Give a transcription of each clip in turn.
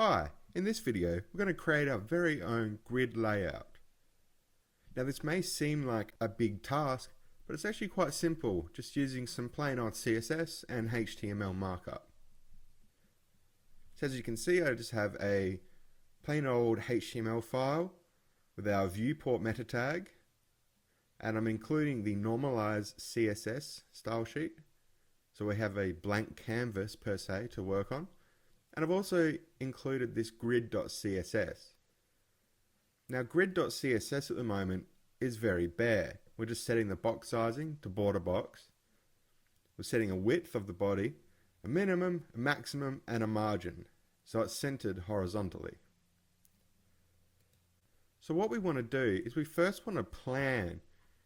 Hi, in this video we're going to create our very own grid layout. Now this may seem like a big task, but it's actually quite simple, just using some plain old CSS and HTML markup. So as you can see, I just have a plain old HTML file with our viewport meta tag, and I'm including the normalized CSS style sheet. So we have a blank canvas per se to work on. And I've also included this grid.css. Now grid.css at the moment is very bare. We're just setting the box sizing to border box. We're setting a width of the body, a minimum, a maximum, and a margin. So it's centered horizontally. So what we want to do is we first want to plan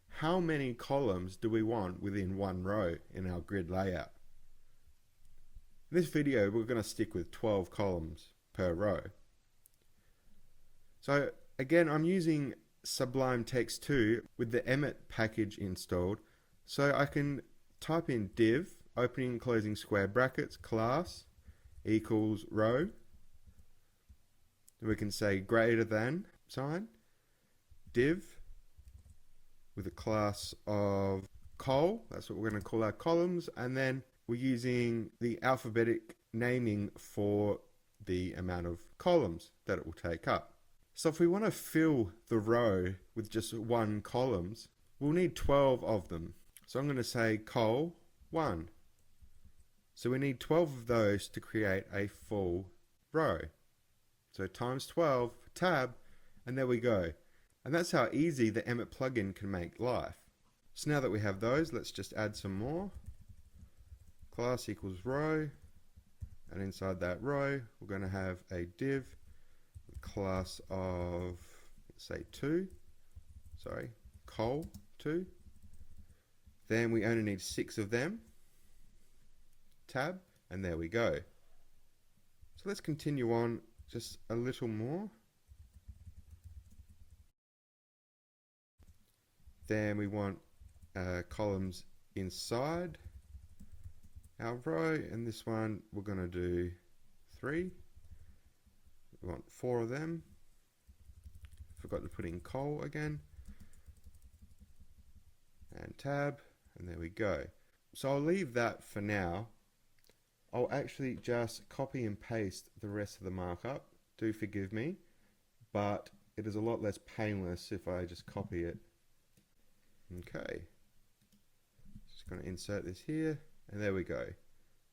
how many columns do we want within one row in our grid layout. In this video, we're going to stick with 12 columns per row. So again, I'm using Sublime Text 2 with the Emmet package installed, so I can type in div, opening and closing square brackets, class equals row. We can say greater than sign, div with a class of col, that's what we're going to call our columns, and then we're using the alphabetic naming for the amount of columns that it will take up. So if we want to fill the row with just one columns, we'll need 12 of them. So I'm going to say col 1. So we need 12 of those to create a full row. So times 12, tab, and there we go. And that's how easy the Emmet plugin can make life. So now that we have those, let's just add some more. Class equals row, and inside that row we're going to have a div with class of, let's say col 2. Then we only need 6 of them, tab, and there we go. So let's continue on just a little more. Then we want columns inside our row, and this one we're going to do 3. We want 4 of them. Forgot to put in col again, and tab, and there we go. So I'll leave that for now. I'll actually just copy and paste the rest of the markup. Do forgive me, but it is a lot less painless if I just copy it. Okay, just going to insert this here, and there we go.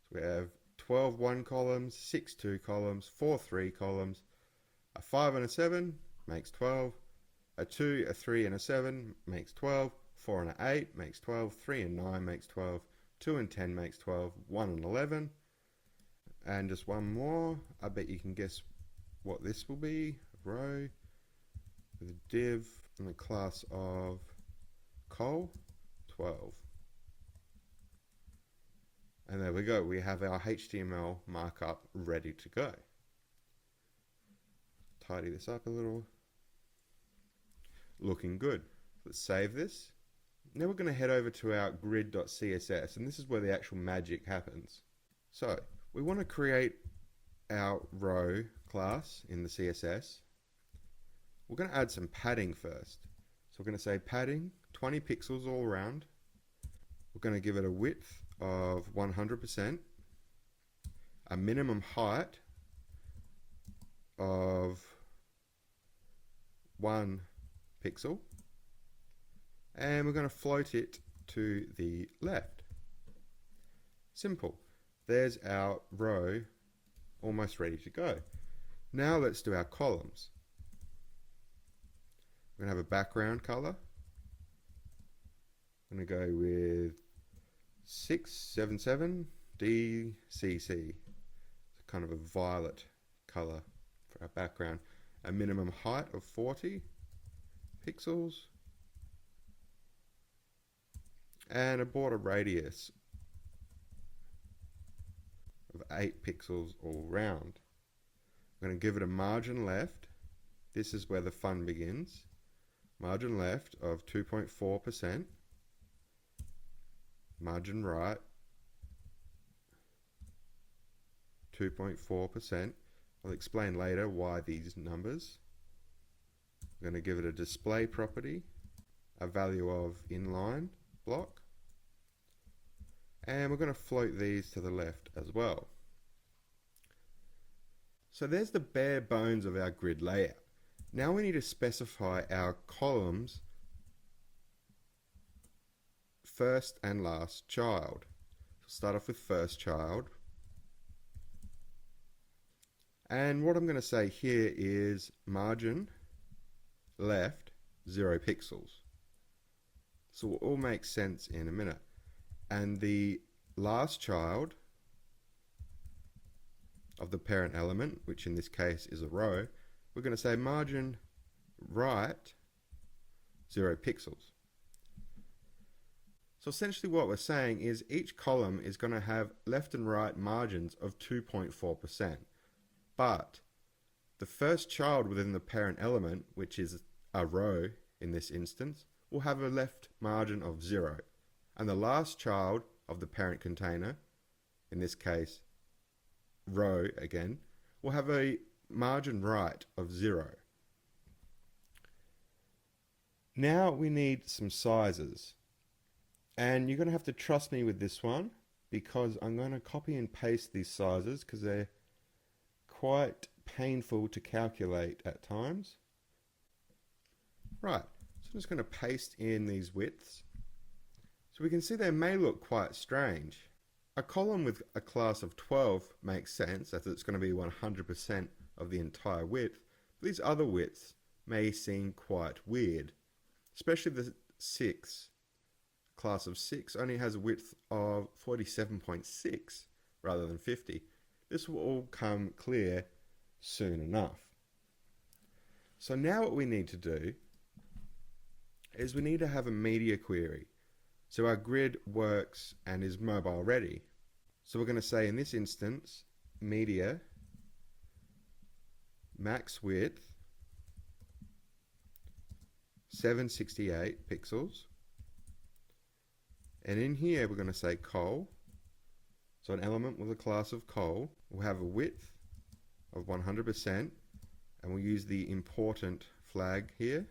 So we have 12 1 columns, 6 2 columns, 4 3 columns, a 5 and a 7 makes 12, a 2, a 3 and a 7 makes 12, 4 and an 8 makes 12, 3 and 9 makes 12, 2 and 10 makes 12, 1 and 11, and just one more. I bet you can guess what this will be. A row with a div and a class of col 12. And there we go, we have our HTML markup ready to go. Tidy this up a little. Looking good. Let's save this. Now we're going to head over to our grid.css, and this is where the actual magic happens. So we want to create our row class in the CSS. We're going to add some padding first. So we're going to say padding 20 pixels all around. We're going to give it a width of 100%, a minimum height of 1 pixel, and we're going to float it to the left. Simple. There's our row almost ready to go. Now let's do our columns. We're going to have a background color. I'm going to go with 677 DCC. It's kind of a violet color for our background. A minimum height of 40 pixels, and a border radius of 8 pixels all round. I'm going to give it a margin left. This is where the fun begins. Margin left of 2.4%. Margin right 2.4%, I'll explain later why these numbers. I'm going to give it a display property, a value of inline block, and we're going to float these to the left as well. So there's the bare bones of our grid layout. Now we need to specify our columns first and last child. So start off with first child. And what I'm going to say here is margin left 0 pixels. So it all makes sense in a minute. And the last child of the parent element, which in this case is a row, we're going to say margin right 0 pixels. So essentially what we're saying is each column is going to have left and right margins of 2.4%. But the first child within the parent element, which is a row in this instance, will have a left margin of 0. And the last child of the parent container, in this case row again, will have a margin right of 0. Now we need some sizes. And you're going to have to trust me with this one, because I'm going to copy and paste these sizes because they're quite painful to calculate at times. Right, so I'm just going to paste in these widths. So we can see they may look quite strange. A column with a class of 12 makes sense, as it's going to be 100% of the entire width. But these other widths may seem quite weird, especially the 6. Class of 6 only has a width of 47.6 rather than 50. This will all come clear soon enough. So now what we need to do is we need to have a media query. So our grid works and is mobile ready. So we're going to say in this instance, media max width 768 pixels. And in here we're going to say col. So an element with a class of col will have a width of 100%, and we'll use the important flag here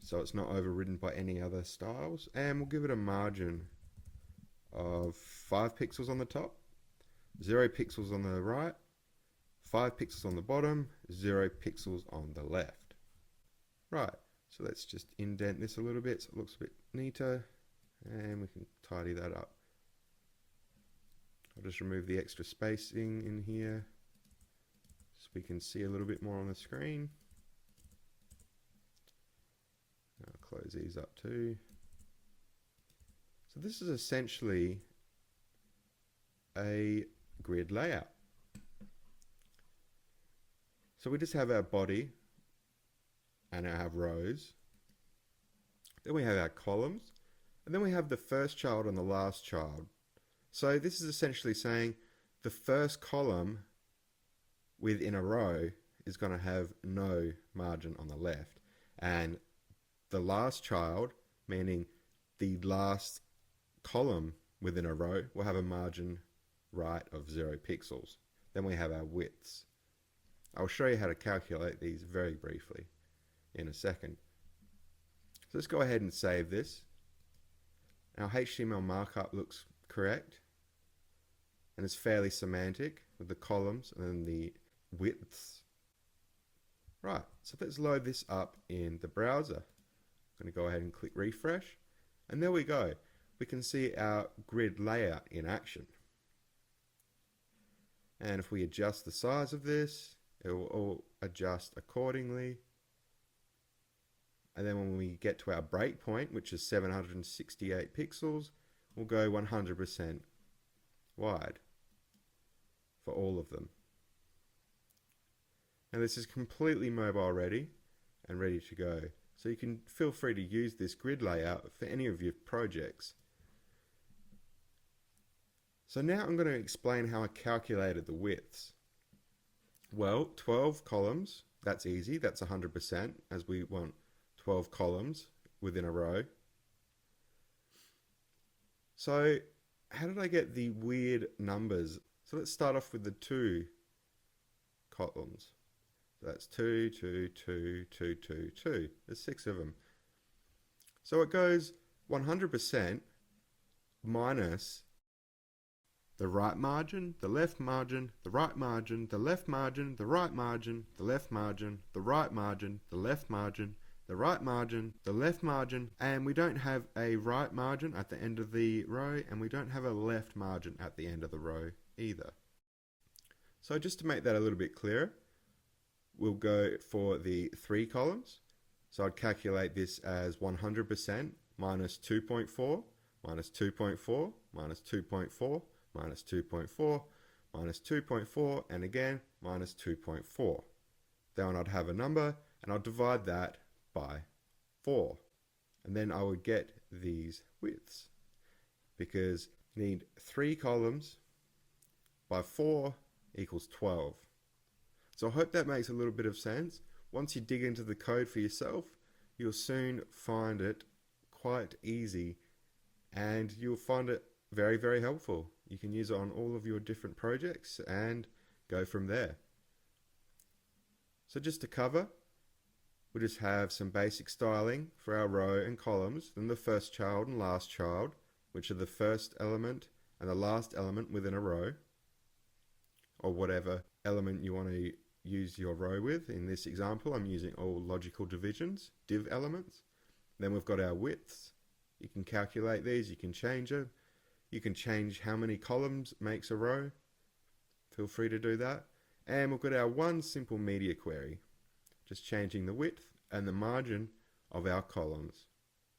so it's not overridden by any other styles, and we'll give it a margin of 5 pixels on the top, 0 pixels on the right, 5 pixels on the bottom, 0 pixels on the left. Right, so let's just indent this a little bit so it looks a bit neater, and we can tidy that up. I'll just remove the extra spacing in here so we can see a little bit more on the screen. I'll close these up too. So this is essentially a grid layout. So we just have our body and our rows. Then we have our columns, and then we have the first child and the last child. So this is essentially saying the first column within a row is going to have no margin on the left, and the last child, meaning the last column within a row, will have a margin right of 0 pixels. Then we have our widths. I'll show you how to calculate these very briefly in a second. So let's go ahead and save this. Our HTML markup looks correct, and it's fairly semantic with the columns and then the widths. Right, so let's load this up in the browser. I'm going to go ahead and click refresh, and there we go. We can see our grid layout in action. And if we adjust the size of this, it will all adjust accordingly. And then when we get to our breakpoint, which is 768 pixels, we'll go 100% wide for all of them. Now this is completely mobile ready and ready to go. So you can feel free to use this grid layout for any of your projects. So now I'm going to explain how I calculated the widths. Well, 12 columns, that's easy, that's 100%, as we want 12 columns within a row. So how did I get the weird numbers? So let's start off with the 2 columns. So that's 2, 2, 2, 2, 2, 2. There's 6 of them. So it goes 100% minus the right margin, the left margin, the right margin, the left margin, the right margin, the left margin, the right margin, the left margin, the right margin, the left margin, and we don't have a right margin at the end of the row, and we don't have a left margin at the end of the row either. So just to make that a little bit clearer, we'll go for the 3 columns. So I'd calculate this as 100% minus 2.4, minus 2.4, minus 2.4, minus 2.4, minus 2.4, and again, minus 2.4. Then I'd have a number, and I'll divide that by 4. And then I would get these widths, because you need 3 columns by 4 equals 12. So I hope that makes a little bit of sense. Once you dig into the code for yourself, you'll soon find it quite easy, and you'll find it very, very helpful. You can use it on all of your different projects and go from there. So just to cover, we'll just have some basic styling for our row and columns, then the first child and last child, which are the first element and the last element within a row, or whatever element you want to use your row with. In this example, I'm using all logical divisions, div elements. Then we've got our widths. You can calculate these, you can change it. You can change how many columns makes a row. Feel free to do that. And we've got our one simple media query, just changing the width and the margin of our columns.